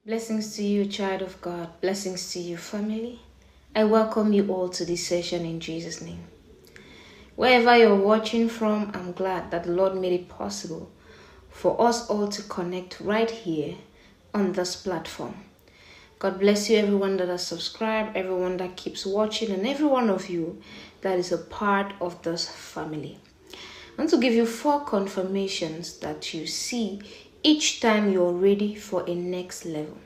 Blessings to you, child of God. Blessings to you, family. I welcome you all to this session in Jesus' name. Wherever you're watching from, I'm glad that the Lord made it possible for us all to connect right here on this platform. God bless you, everyone that has subscribed, everyone that keeps watching, and every one of you that is a part of this family. I want to give you 4 confirmations that you see each time you're ready for a next level.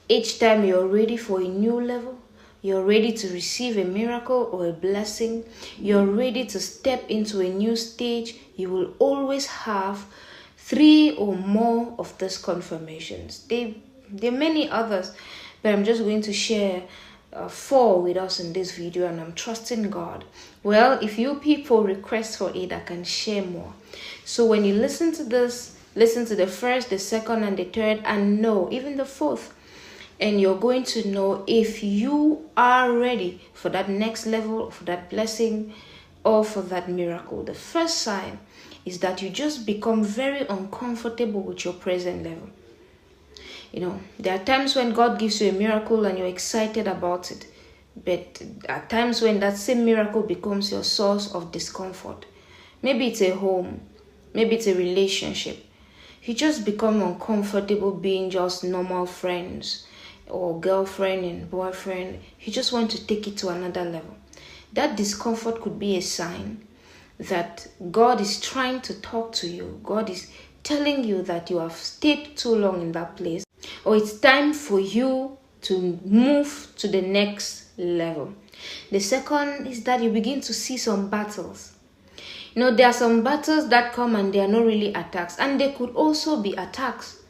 Each time you're ready for a new level, you're ready to receive a miracle or a blessing, you're ready to step into a new stage, you will always have 3 or more of these confirmations. There are many others, but I'm just going to share 4 with us in this video, and I'm trusting God. Well, if you people request for it, I can share more. So when you listen to this, listen to the first, the second, and the third, and no, even the 4th. And you're going to know if you are ready for that next level, for that blessing, or for that miracle. The first sign is that you just become very uncomfortable with your present level. You know, there are times when God gives you a miracle and you're excited about it. But at times when that same miracle becomes your source of discomfort. Maybe it's a home, maybe it's a relationship. You just become uncomfortable being just normal friends or girlfriend and boyfriend. You just want to take it to another level. That discomfort could be a sign that God is trying to talk to you. God is telling you that you have stayed too long in that place, or it's time for you to move to the next level. The second is that you begin to see some battles. You know, there are some battles that come and they are not really attacks, and they could also be attacks.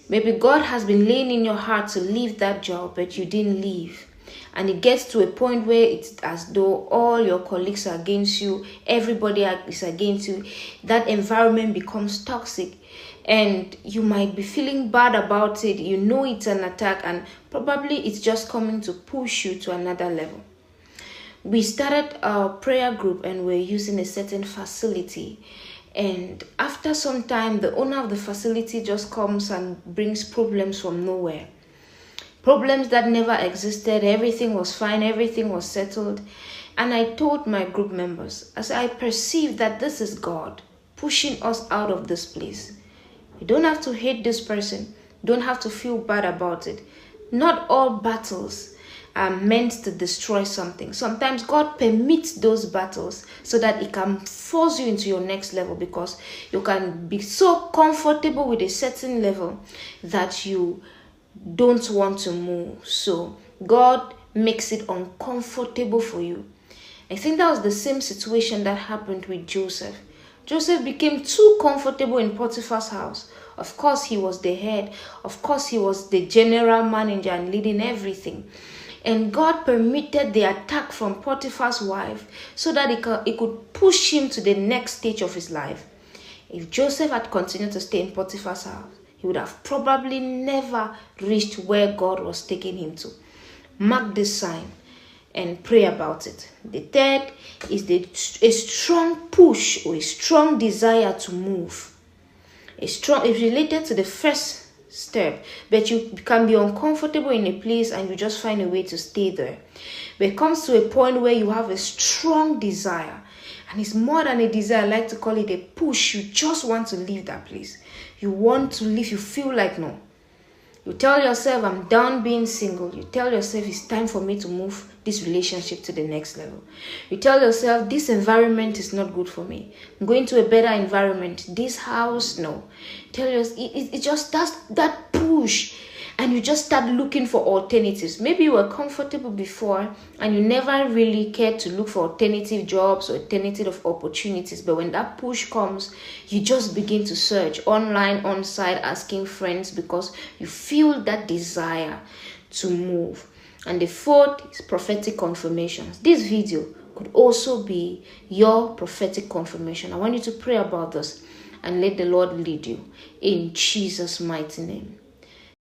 Maybe God has been laying in your heart to leave that job, but you didn't leave. And it gets to a point where it's as though all your colleagues are against you, everybody is against you. That environment becomes toxic, and you might be feeling bad about it. You know it's an attack, and probably it's just coming to push you to another level. We started a prayer group and we're using a certain facility. And after some time, the owner of the facility just comes and brings problems from nowhere. Problems that never existed. Everything was fine. Everything was settled. And I told my group members, as I perceive that this is God pushing us out of this place. You don't have to hate this person. You don't have to feel bad about it. Not all battles are meant to destroy something. Sometimes God permits those battles so that it can force you into your next level, because you can be so comfortable with a certain level that you don't want to move. So God makes it uncomfortable for you. I think that was the same situation that happened with Joseph. Joseph became too comfortable in Potiphar's house. Of course, he was the head. Of course, he was the general manager and leading everything. And God permitted the attack from Potiphar's wife so that it could push him to the next stage of his life. If Joseph had continued to stay in Potiphar's house, he would have probably never reached where God was taking him to. Mark this sign and pray about it. The third is a strong push or a strong desire to move. It's related to the first step, but you can be uncomfortable in a place and you just find a way to stay there. But it comes to a point where you have a strong desire, and it's more than a desire. I like to call it a push. You just want to leave that place. You want to leave. You feel like no. You tell yourself, I'm done being single. You tell yourself, it's time for me to move this relationship to the next level. You tell yourself, this environment is not good for me. I'm going to a better environment. This house, no. Tell yourself, it just does that push. And you just start looking for alternatives. Maybe you were comfortable before and you never really cared to look for alternative jobs or alternative opportunities. But when that push comes, you just begin to search online, on-site, asking friends, because you feel that desire to move. And the 4th is prophetic confirmations. This video could also be your prophetic confirmation. I want you to pray about this and let the Lord lead you in Jesus' mighty name.